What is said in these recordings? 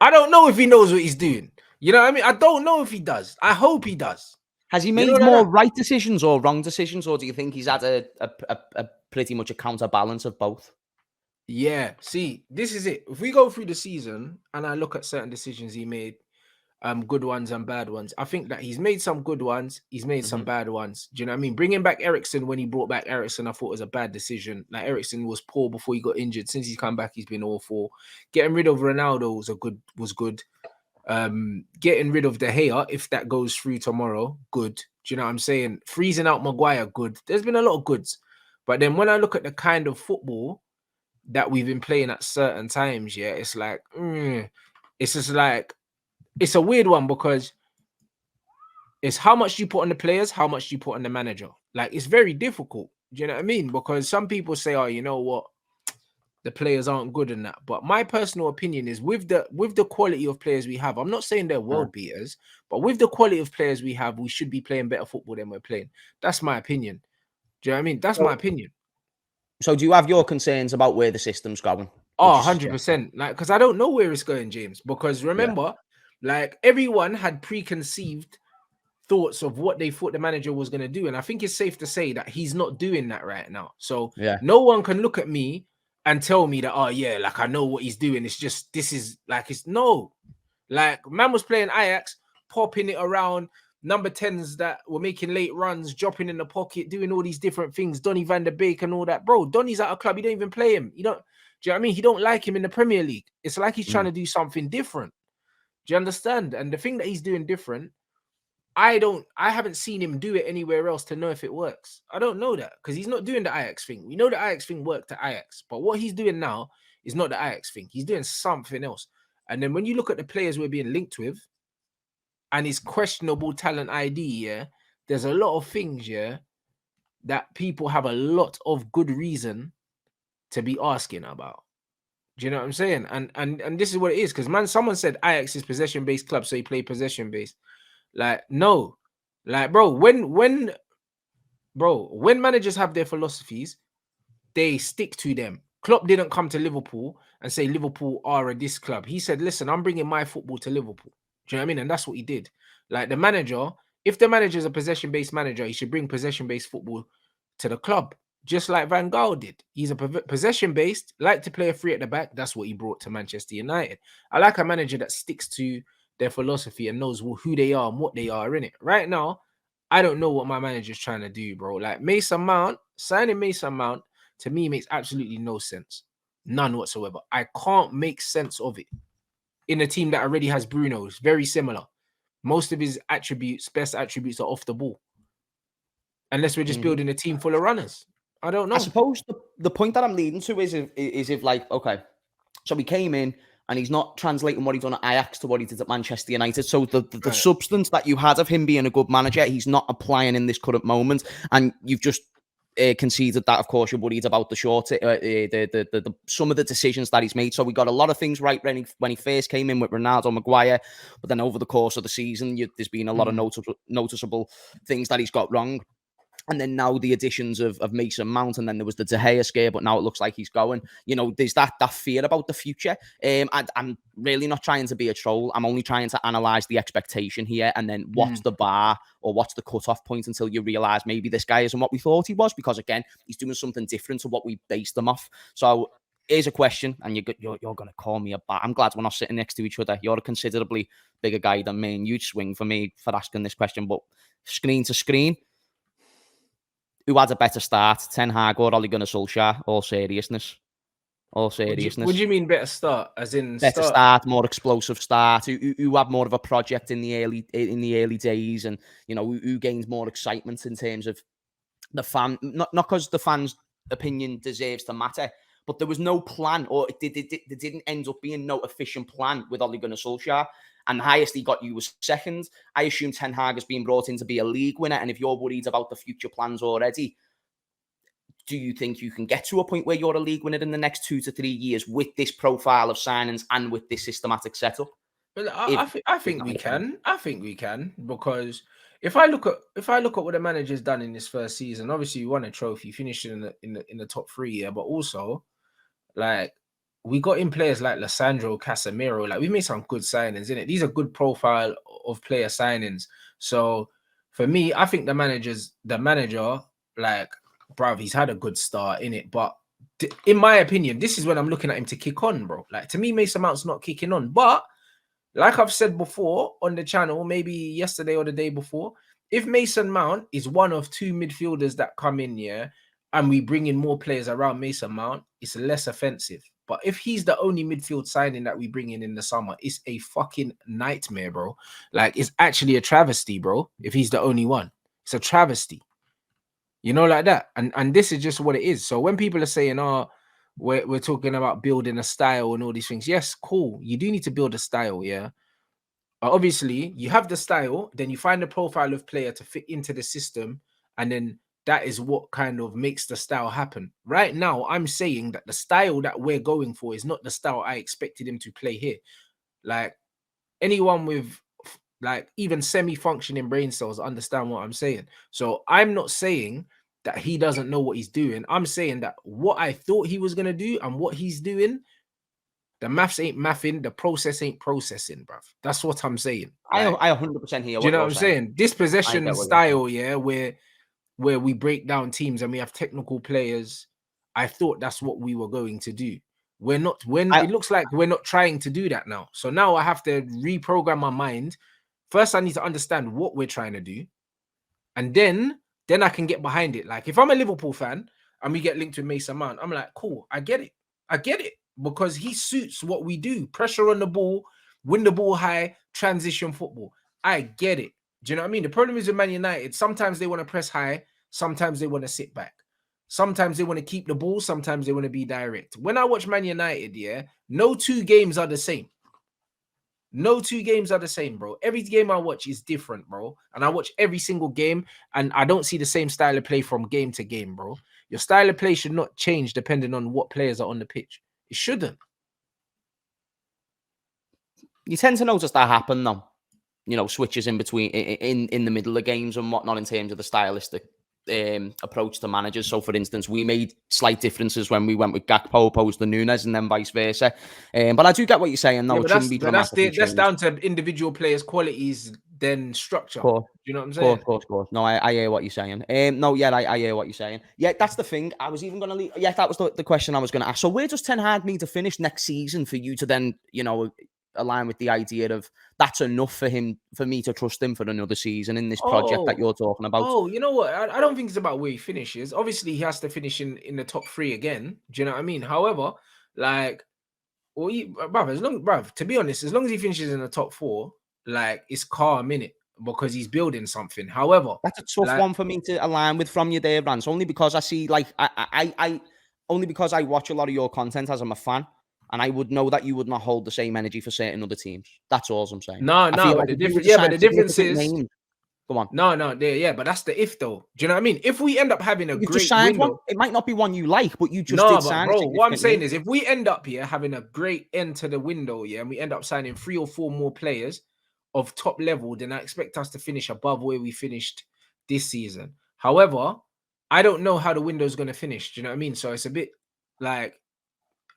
I don't know if he knows what he's doing. You know what I mean? I don't know if he does. I hope he does. Has he You know made like more that? right decisions or wrong decisions, or do you think he's had a pretty much a counterbalance of both? Yeah. See, this is it. If we go through the season and I look at certain decisions he made, good ones and bad ones. I think that he's made some good ones, he's made some Hmm. bad ones. Do you know what I mean? Bringing back Ericsson when he brought back Ericsson, I thought was a bad decision. Like Ericsson was poor before he got injured. Since he's come back, he's been awful. Getting rid of Ronaldo was good. Getting rid of De Gea, if that goes through tomorrow, good. Do you know what I'm saying? Freezing out Maguire, good. There's been a lot of goods. But then when I look at the kind of football that we've been playing at certain times, yeah, it's like, it's just like it's a weird one because it's how much you put on the players, how much you put on the manager. Like it's very difficult. Do you know what I mean? Because some people say, "Oh, you know what? The players aren't good in that." But my personal opinion is with the quality of players we have. I'm not saying they're world beaters, but with the quality of players we have, we should be playing better football than we're playing. That's my opinion. Do you know what I mean? That's my So, opinion. so do you have your concerns about where the system's going? Would Oh, you suggest? 100%. Like, because I don't know where it's going, James. Because Yeah, remember, like everyone had preconceived thoughts of what they thought the manager was going to do. And I think it's safe to say that he's not doing that right now. So yeah. no one can look at me and tell me that, oh, yeah, like I know what he's doing. It's just, this is like, it's no. Like, man was playing Ajax, popping it around, number 10s that were making late runs, dropping in the pocket, doing all these different things. Donny van der Beek and all that. Bro, Donny's at a club. You don't even play him. You don't, do you know what I mean? He don't like him in the Premier League. It's like he's trying Mm. to do something different. Do you understand? And the thing that he's doing different, I haven't seen him do it anywhere else to know if it works. I don't know that because he's not doing the Ajax thing. We know the Ajax thing worked at Ajax, but what he's doing now is not the Ajax thing. He's doing something else. And then when you look at the players we're being linked with and his questionable talent ID, yeah, there's a lot of things, yeah, that people have a lot of good reason to be asking about. Do you know what I'm saying? And this is what it is because man, someone said Ajax is possession based club, so he play possession based. Like no, like when managers have their philosophies, they stick to them. Klopp didn't come to Liverpool and say Liverpool are a this club. He said, "Listen, I'm bringing my football to Liverpool." Do you know what I mean? And that's what he did. Like the manager, if the manager is a possession-based manager, he should bring possession-based football to the club, just like Van Gaal did. He's a possession-based, like to play a three at the back. That's what he brought to Manchester United. I like a manager that sticks to their philosophy and knows who they are and what they are in it. Right now, I don't know what my manager's trying to do, bro. Like Mason Mount, signing Mason Mount to me makes absolutely no sense. None whatsoever. I can't make sense of it in a team that already has Bruno. It's very similar. Most of his attributes, best attributes, are off the ball. Unless we're just Hmm. building a team full of runners. I don't I know. suppose the point that I'm leading to is if like, okay, so he came in and he's not translating what he's done at Ajax to what he did at Manchester United. So the Right. substance that you had of him being a good manager, he's not applying in this current moment. And you've just conceded that, of course, you're worried about the some of the decisions that he's made. So we got a lot of things right when he first came in with Ronaldo, Maguire, but then over the course of the season, there's been a lot of noticeable things that he's got wrong. And then now the additions of Mason Mount, and then there was the De Gea scare, but now it looks like he's going. There's that fear about the future. I'm really not trying to be a troll. I'm only trying to analyze the expectation here, and then what's the bar or what's the cutoff point until you realize maybe this guy isn't what we thought he was, because again, he's doing something different to what we based him off. So here's a question, and you're going to call me a bat. I'm glad we're not sitting next to each other. You're a considerably bigger guy than me, and you'd swing for me for asking this question, but screen to screen, who had a better start, Ten Hag or Ole Gunnar Solskjaer? All seriousness. All What do seriousness. you mean better start? As in Better start? start, more explosive start. Who had more of a project in the early days, and who gained more excitement in terms of the fan? Not because the fans' opinion deserves to matter, but there was no plan, or there didn't end up being no efficient plan with Ole Gunnar Solskjaer. And the highest he got you was second. I assume Ten Hag has been brought in to be a league winner, and if you're worried about the future plans already, do you think you can get to a point where you're a league winner in the next 2 to 3 years with this profile of signings and with this systematic setup? Well, If I is think that we your point? can. I think we can because if I look at what the manager's done in this first season, obviously you won a trophy, finished in the top three, yeah, but also like we got in players like Lissandro, Casemiro. Like, we made some good signings, innit? These are good profile of player signings. So for me, I think the manager, like, bruv, he's had a good start in it. But in my opinion, this is when I'm looking at him to kick on, bro. Like, to me, Mason Mount's not kicking on. But like I've said before on the channel, maybe yesterday or the day before, if Mason Mount is one of two midfielders that come in, yeah, and we bring in more players around Mason Mount, it's less offensive. But if he's the only midfield signing that we bring in the summer, it's a fucking nightmare, bro. Like, it's actually a travesty, bro. If he's the only one, it's a travesty. You know, like that. And this is just what it is. So when people are saying, "Oh, we're talking about building a style and all these things," yes, cool. You do need to build a style, yeah. Obviously, you have the style, then you find the profile of player to fit into the system, and then that is what kind of makes the style happen. Right now, I'm saying that the style that we're going for is not the style I expected him to play here. Like, anyone with like even semi-functioning brain cells understand what I'm saying. So I'm not saying that he doesn't know what he's doing. I'm saying that what I thought he was gonna do and what he's doing, the maths ain't mathing, the process ain't processing, bruv. That's what I'm saying. I Like, 100% hear do you what know what you're I'm saying. saying? This I possession get what you're saying. style, yeah, where we break down teams and we have technical players, I thought that's what we were going to do. We're not, when I, it looks like we're not trying to do that now. So now I have to reprogram my mind. First, I need to understand what we're trying to do, and then I can get behind it. Like, if I'm a Liverpool fan and we get linked with Mason Mount, I'm like, cool, I get it. I get it because he suits what we do. Pressure on the ball, win the ball high, transition football. I get it. Do you know what I mean? The problem is with Man United, sometimes they want to press high, sometimes they want to sit back. Sometimes they want to keep the ball, sometimes they want to be direct. When I watch Man United, yeah, no two games are the same. No two games are the same, bro. Every game I watch is different, bro. And I watch every single game, and I don't see the same style of play from game to game, bro. Your style of play should not change depending on what players are on the pitch. It shouldn't. you tend to notice that happen though. You know, switches in between in the middle of games and whatnot in terms of the stylistic approach to managers. So, for instance, we made slight differences when we went with Gakpo opposed to Nunes, and then vice versa. But I do get what you're saying. Yeah, No, it but shouldn't be dramatically that's changed. down to individual players' qualities, then structure. Course, Do you know what I'm saying? course. No, I hear what you're saying. No, yeah, I hear what you're saying. Yeah, that's the thing. I was even going to leave. Yeah, that was the question I was going to ask. So where does Ten Hag need to finish next season for you to then, you know, align with the idea of that's enough for me to trust him for another season in this project that Oh, you're talking about? you know what? I don't think it's about where he finishes. Obviously, he has to finish in the top three again. Do you know what I mean? However, like, well, bruv, to be honest, as long as he finishes in the top four, like, it's calm in it because he's building something. However, That's a tough like, one for me to align with from you there, Rants. Only because I see, like, only because I watch a lot of your content as I'm a fan, and I would know that you would not hold the same energy for certain other teams. That's all I'm saying. no, I no, feel but like the if you were difference, to yeah, but sign the difference significant is, names, go on. no, yeah, but that's the if though. Do you know what I mean? If we end up having a You've just great signed one. window, It might not be one you like, but you just no, did but sign a bro, what I'm significant saying name. is, if we end up here having a great end to the window, yeah, and we end up signing 3 or 4 more players of top level, then I expect us to finish above where we finished this season. However, I don't know how the window's going to finish. Do you know what I mean? So it's a bit like,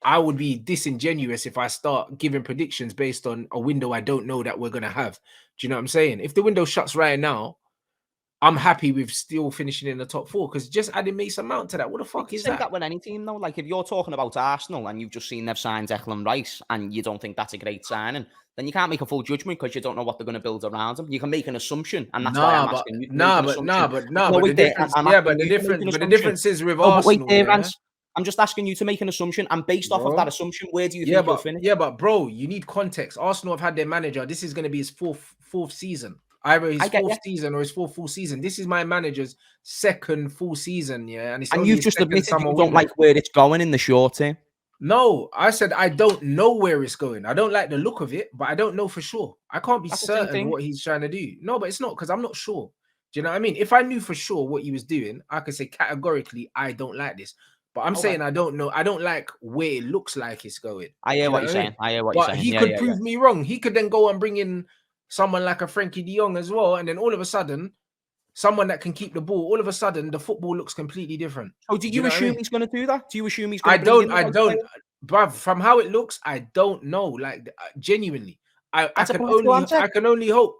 I would be disingenuous if I start giving predictions based on a window I don't know that we're going to have. Do you know what I'm saying? If the window shuts right now, I'm happy with still finishing in the top 4 because just adding Mason Mount to that, what the You fuck could is say that? that with any team, though. Like, if you're talking about Arsenal and you've just seen they've signed Declan Rice and you don't think that's a great signing, then you can't make a full judgment because you don't know what they're going to build around him. You can make an assumption, and that's why I'm asking you to make an assumption. Nah, No, but the wait there. difference, I'm yeah, but asking the you to make difference, an but the assumption. difference is with No, but wait Arsenal, there, yeah, Rance. I'm just asking you to make an assumption, and based off of that bro. assumption, where do you think he'll finish? But bro, you need context. Arsenal have had their manager. This is going to be his fourth season. Either his I get fourth you. season or his fourth full season. This is my manager's second full season, yeah, and it's And only you've his just second admitted summer you don't window. like where it's going in the short term. No, I said I don't know where it's going. I don't like the look of it, but I don't know for sure. I can't be That's the same certain thing. what he's trying to do. No, but it's not because I'm not sure. Do you know what I mean? If I knew for sure what he was doing, I could say categorically, I don't like this. But I'm Okay. saying I don't know. I don't like where it looks like it's going. I Do hear you know what what you're I mean? saying. I hear what you're But saying. he Yeah, could yeah, yeah. prove me wrong. He could then go and bring in someone like a Frankie De Jong as well, and then all of a sudden, someone that can keep the ball. All of a sudden, the football looks completely different. So do Do you you know what I assume mean? he's going to do that? Do you assume he's going I to bring don't. in the I right don't. player? bruv, from how it looks, I don't know. Like genuinely, I That's a can political only answer. I can only hope.